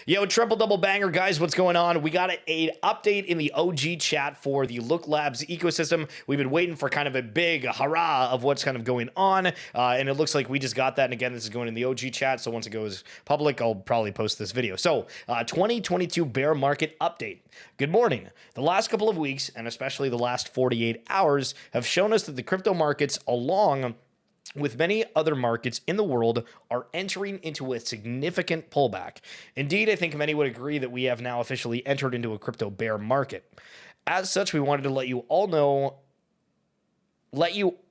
Yo, triple double banger, guys. What's going on? We got an update in the OG chat for the LArcade ecosystem. We've been waiting for kind of a big hurrah of what's kind of going on, and it looks like we just got that. And again, this is going in the OG chat, so once it goes public, I'll probably post this video. So, 2022 bear market update. Good morning. The last couple of weeks, and especially the last 48 hours, have shown us that the crypto markets, along with many other markets in the world, are entering into a significant pullback. Indeed, I think many would agree that we have now officially entered into a crypto bear market. As such, we wanted to let you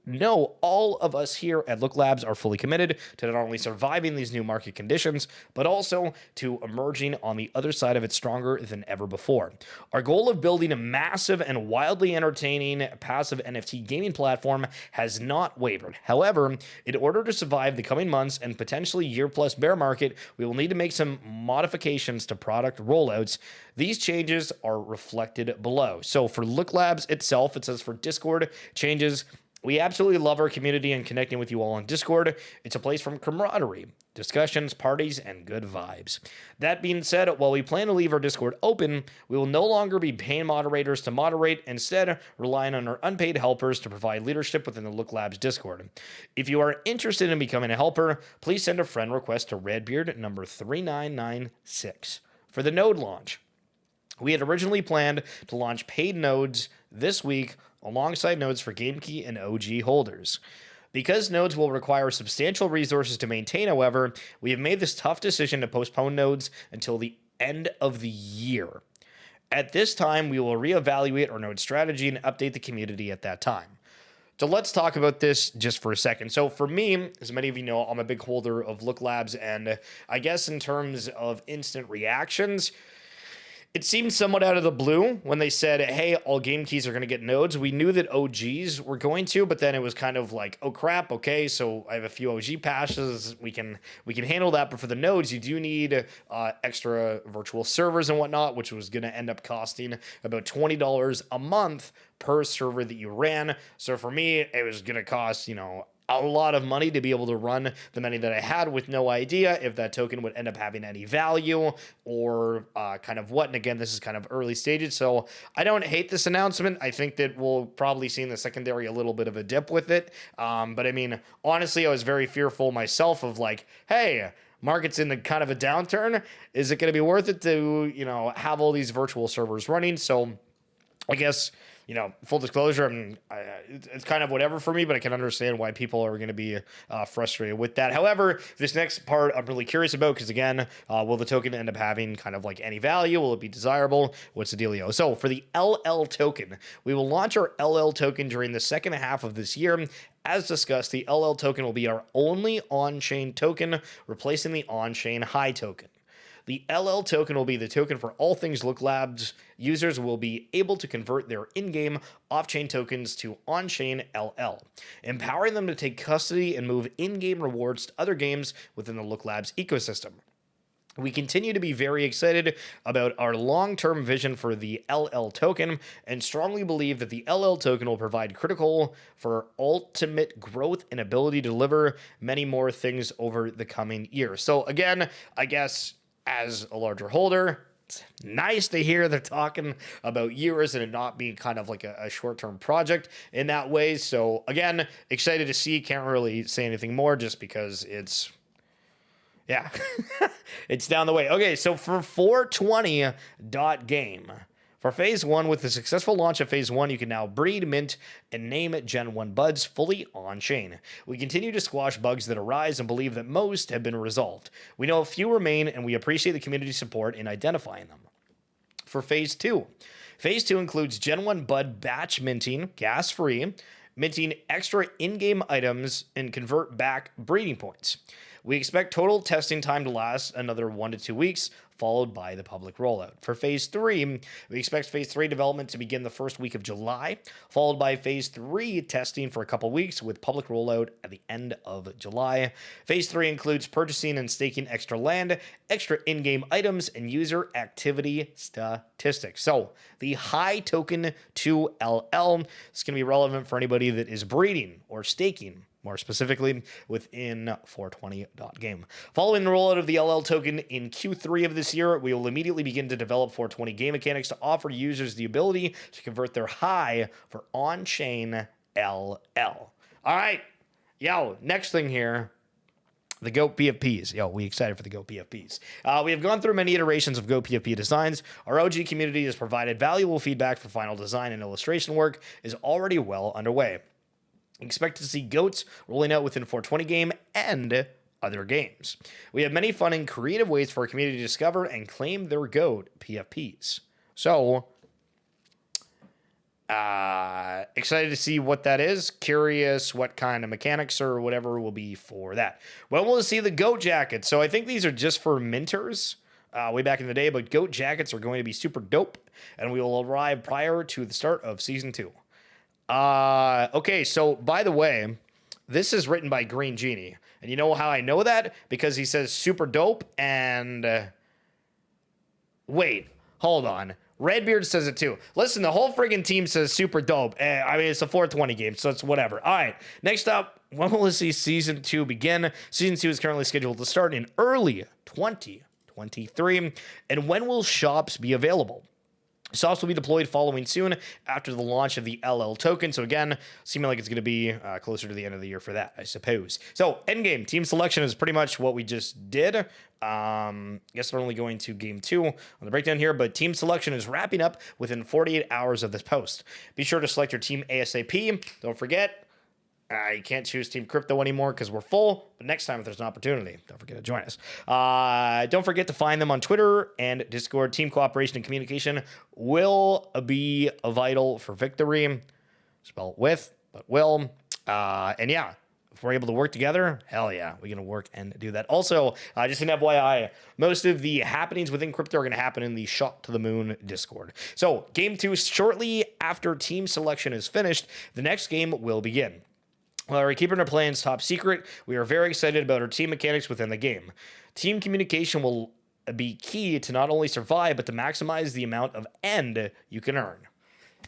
know all of us here at Labs are fully committed to not only surviving these new market conditions, but also to emerging on the other side of it stronger than ever before. Our goal of building a massive and wildly entertaining passive NFT gaming platform has not wavered. However, in order to survive the coming months and potentially year-plus bear market, we will need to make some modifications to product rollouts. These changes are reflected below. So for Labs itself, it says for Discord changes, we absolutely love our community and connecting with you all on Discord. It's a place from camaraderie, discussions, parties, and good vibes. That being said, while we plan to leave our Discord open, we will no longer be paying moderators to moderate, instead relying on our unpaid helpers to provide leadership within the Labs Discord. If you are interested in becoming a helper, please send a friend request to Redbeard number 3996. For the node launch, we had originally planned to launch paid nodes this week alongside nodes for GameKey and OG holders. Because nodes will require substantial resources to maintain, however, we have made this tough decision to postpone nodes until the end of the year. At this time, we will reevaluate our node strategy and update the community at that time. So let's talk about this just for a second. So for me, as many of you know, I'm a big holder of Labs, and I guess in terms of instant reactions, it seemed somewhat out of the blue when they said, hey, all game keys are going to get nodes. We knew that OGs were going to, but then it was kind of like, oh crap, okay, so I have a few OG passes. We can handle that, but for the nodes, you do need extra virtual servers and whatnot, which was going to end up costing about $20 a month per server that you ran. So for me, it was going to cost, a lot of money to be able to run the many that I had, with no idea if that token would end up having any value or kind of what. And again, this is kind of early stages, so I don't hate this announcement. I think that we'll probably see in the secondary a little bit of a dip with it. But I mean, honestly, I was very fearful myself of like, hey, market's in the kind of a downturn. Is it going to be worth it to, have all these virtual servers running? So I guess, full disclosure, it's kind of whatever for me, but I can understand why people are going to be frustrated with that. However, this next part I'm really curious about, because again, will the token end up having kind of like any value? Will it be desirable? What's the dealio? So for the LL token, we will launch our LL token during the second half of this year. As discussed, the LL token will be our only on-chain token, replacing the on-chain high token. The LL token will be the token for all things Labs. Users will be able to convert their in-game off-chain tokens to on-chain LL, empowering them to take custody and move in-game rewards to other games within the Labs ecosystem. We continue to be very excited about our long-term vision for the LL token and strongly believe that the LL token will provide critical for ultimate growth and ability to deliver many more things over the coming year. So again, I guess as a larger holder, it's nice to hear they're talking about years and it not being kind of like a short-term project in that way. So again, excited to see. Can't really say anything more just because it's it's down the way. Okay, so for 420.game, for Phase 1, with the successful launch of Phase 1, you can now breed, mint, and name Gen 1 buds fully on-chain. We continue to squash bugs that arise and believe that most have been resolved. We know a few remain, and we appreciate the community support in identifying them. For Phase 2, Phase 2 includes Gen 1 bud batch minting, gas-free, minting extra in-game items, and convert back breeding points. We expect total testing time to last another 1 to 2 weeks, followed by the public rollout. For Phase 3, we expect Phase 3 development to begin the first week of July, followed by Phase 3 testing for a couple weeks with public rollout at the end of July. Phase 3 includes purchasing and staking extra land, extra in-game items, and user activity statistics. So the high token 2LL is going to be relevant for anybody that is breeding or staking more specifically within 420.game. Following the rollout of the LL token in Q3 of this year, we will immediately begin to develop 420 game mechanics to offer users the ability to convert their high for on-chain LL. All right, yo, next thing here. The GOAT PFPs. Yo, we excited for the GOAT PFPs. We have gone through many iterations of GOAT PFP designs. Our OG community has provided valuable feedback for final design, and illustration work is already well underway. Expect to see GOATs rolling out within 420 game and other games. We have many fun and creative ways for our community to discover and claim their GOAT PFPs. So, excited to see what that is. Curious what kind of mechanics or whatever will be for that. When will we see the GOAT jackets? So I think these are just for minters way back in the day, but GOAT jackets are going to be super dope, and we will arrive prior to the start of Season 2. Okay, so by the way, this is written by Green Genie. And you know how I know that? Because he says super dope and... wait, hold on. Redbeard says it too. Listen, the whole friggin' team says super dope. I mean, it's a 420 game, so it's whatever. All right, next up, when will we see Season 2 begin? Season 2 is currently scheduled to start in early 2023. And when will shops be available? Shops will be deployed following soon after the launch of the LL token. So again, seeming like it's going to be closer to the end of the year for that, I suppose. So endgame team selection is pretty much what we just did. Guess we're only going to game 2 on the breakdown here, but team selection is wrapping up within 48 hours of this post. Be sure to select your team ASAP. Don't forget, you can't choose Team Crypto anymore because we're full, but next time if there's an opportunity, don't forget to join us. Don't forget to find them on Twitter and Discord. Team cooperation and communication will be vital for victory. Spell it with, but will. And yeah, if we're able to work together, hell yeah, we're going to work and do that. Also, just an FYI, most of the happenings within crypto are going to happen in the Shot to the Moon Discord. So game 2, shortly after team selection is finished, the next game will begin. While we're keeping our plans top secret, we are very excited about our team mechanics within the game. Team communication will be key to not only survive, but to maximize the amount of end you can earn.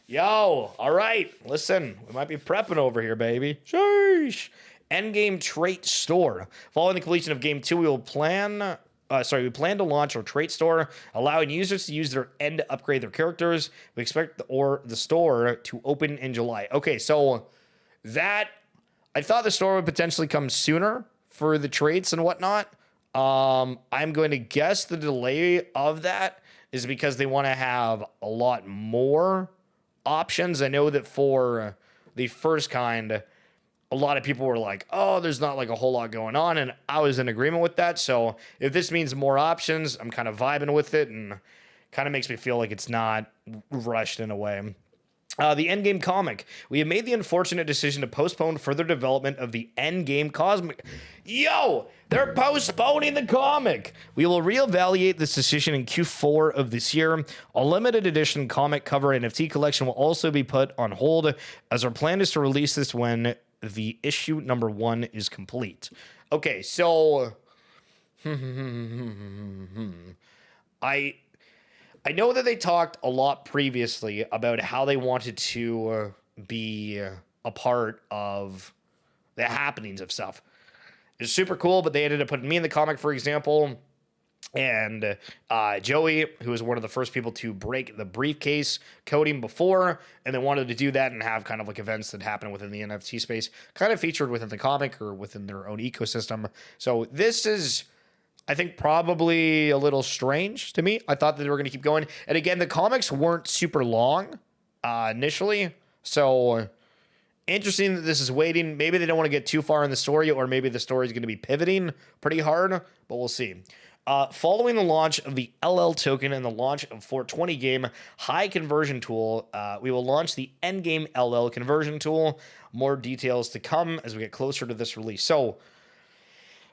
Yo, all right, listen, we might be prepping over here, baby. Sheesh. Endgame trait store. Following the completion of game 2, we plan to launch our trait store, allowing users to use their end to upgrade their characters. We expect the store to open in July. Okay, so that... I thought the store would potentially come sooner for the traits and whatnot. I'm going to guess the delay of that is because they want to have a lot more options. I know that for the first kind, a lot of people were like, oh, there's not like a whole lot going on. And I was in agreement with that. So if this means more options, I'm kind of vibing with it and kind of makes me feel like it's not rushed in a way. The Endgame Comic. We have made the unfortunate decision to postpone further development of the Endgame Cosmic. Yo, they're postponing the comic. We will reevaluate this decision in Q4 of this year. A limited edition comic cover NFT collection will also be put on hold, as our plan is to release this when the issue number 1 is complete. Okay, so... I know that they talked a lot previously about how they wanted to be a part of the happenings of stuff. It's super cool, but they ended up putting me in the comic, for example, and Joey, who was one of the first people to break the briefcase coding before, and they wanted to do that and have kind of like events that happen within the NFT space, kind of featured within the comic or within their own ecosystem. So this is... I think probably a little strange to me. I thought that they were going to keep going. And again, the comics weren't super long initially. So interesting that this is waiting. Maybe they don't want to get too far in the story, or maybe the story is going to be pivoting pretty hard, but we'll see. Following the launch of the LL token and the launch of 420 game high conversion tool, we will launch the Endgame LL conversion tool. More details to come as we get closer to this release. So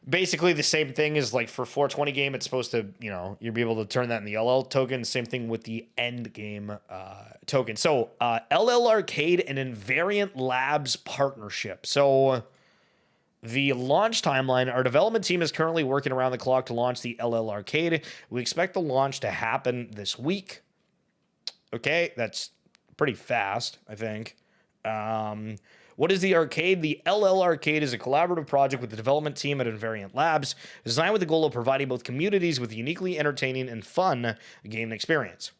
basically the same thing as like for 420 game, it's supposed to, you'll be able to turn that in the LL token. Same thing with the Endgame token. So LArcade and Invariant Labs partnership. So the launch timeline, our development team is currently working around the clock to launch the LArcade. We expect the launch to happen this week. Okay, that's pretty fast, I think. What is the arcade? The LArcade is a collaborative project with the development team at Invariant Labs, designed with the goal of providing both communities with uniquely entertaining and fun game experience.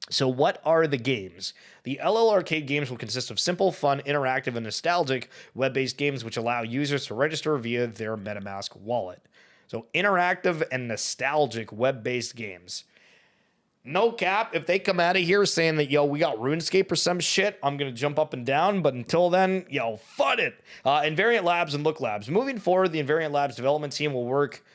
So what are the games? The LArcade games will consist of simple, fun, interactive, and nostalgic web-based games which allow users to register via their MetaMask wallet. So interactive and nostalgic web-based games. No cap, if they come out of here saying that, yo, we got RuneScape or some shit, I'm going to jump up and down. But until then, yo, fun it. Invariant Labs and Look Labs. Moving forward, the Invariant Labs development team will work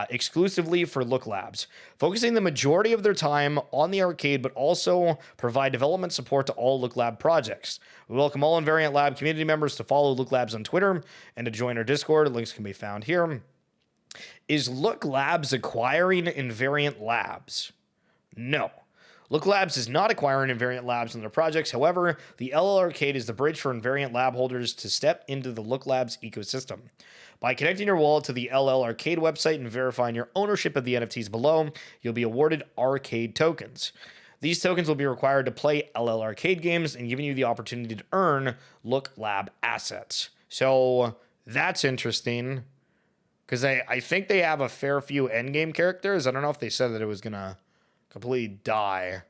exclusively for Look Labs, focusing the majority of their time on the arcade, but also provide development support to all Look Lab projects. We welcome all Invariant Lab community members to follow Look Labs on Twitter and to join our Discord. Links can be found here. Is Look Labs acquiring Invariant Labs? No. Look Labs is not acquiring Invariant Labs in their projects. However, the LArcade is the bridge for Invariant Lab holders to step into the Look Labs ecosystem. By connecting your wallet to the LArcade website and verifying your ownership of the NFTs below, you'll be awarded arcade tokens. These tokens will be required to play LArcade games and giving you the opportunity to earn Look Lab assets. So that's interesting, because I think they have a fair few endgame characters. I don't know if they said that it was going to completely die,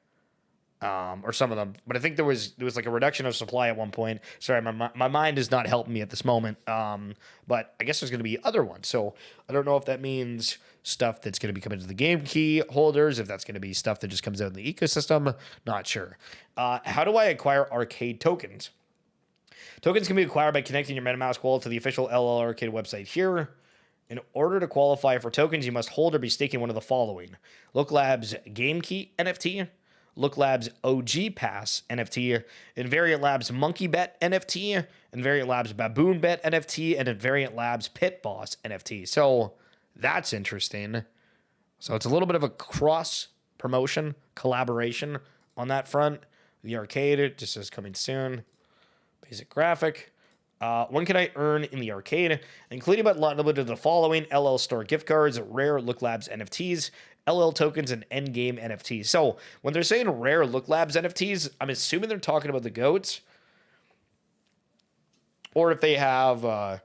or some of them, but I think there was like a reduction of supply at one point. Sorry, my mind is not helping me at this moment. But I guess there's going to be other ones. So I don't know if that means stuff that's going to be coming to the game key holders, if that's going to be stuff that just comes out in the ecosystem. Not sure. How do I acquire arcade tokens? Tokens can be acquired by connecting your MetaMask wallet to the official LArcade website here. In order to qualify for tokens, you must hold or be staking one of the following: Look Labs Game Key NFT, Look Labs OG Pass NFT, Invariant Labs Monkey Bet NFT, Invariant Labs Baboon Bet NFT, and Invariant Labs Pit Boss NFT. So that's interesting. So it's a little bit of a cross promotion, collaboration on that front. The arcade, it just says coming soon. Basic graphic. When can I earn in the arcade? Including but not limited to the following: LL Store gift cards, rare Look Labs NFTs, LL tokens, and endgame NFTs. So when they're saying rare Look Labs NFTs, I'm assuming they're talking about the goats. Or if they have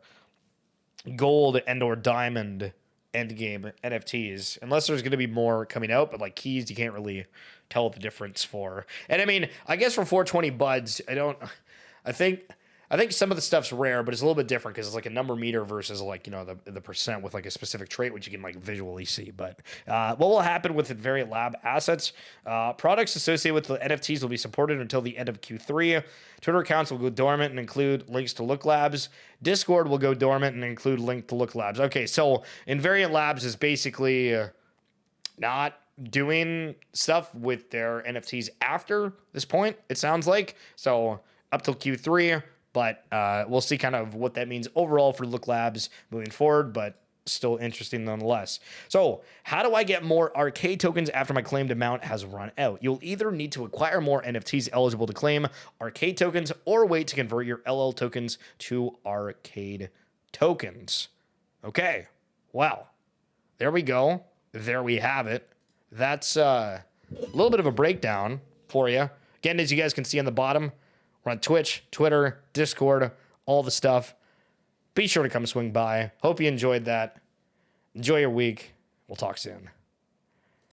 gold and or diamond endgame NFTs. Unless there's going to be more coming out, but like keys, you can't really tell the difference for. And I mean, I guess for 420 buds, I think some of the stuff's rare, but it's a little bit different because it's like a number meter versus like, you know, the percent with like a specific trait, which you can like visually see. But what will happen with Invariant Lab assets? Products associated with the NFTs will be supported until the end of Q3. Twitter accounts will go dormant and include links to Look Labs. Discord will go dormant and include link to Look Labs. Okay, so Invariant Labs is basically not doing stuff with their NFTs after this point, it sounds like. So up till Q3. But we'll see kind of what that means overall for Look Labs moving forward, but still interesting nonetheless. So how do I get more arcade tokens after my claimed amount has run out? You'll either need to acquire more NFTs eligible to claim arcade tokens or wait to convert your LL tokens to arcade tokens. Okay, well, there we go. There we have it. That's a little bit of a breakdown for you. Again, as you guys can see on the bottom, we're on Twitch, Twitter, Discord, all the stuff. Be sure to come swing by. Hope you enjoyed that. Enjoy your week. We'll talk soon.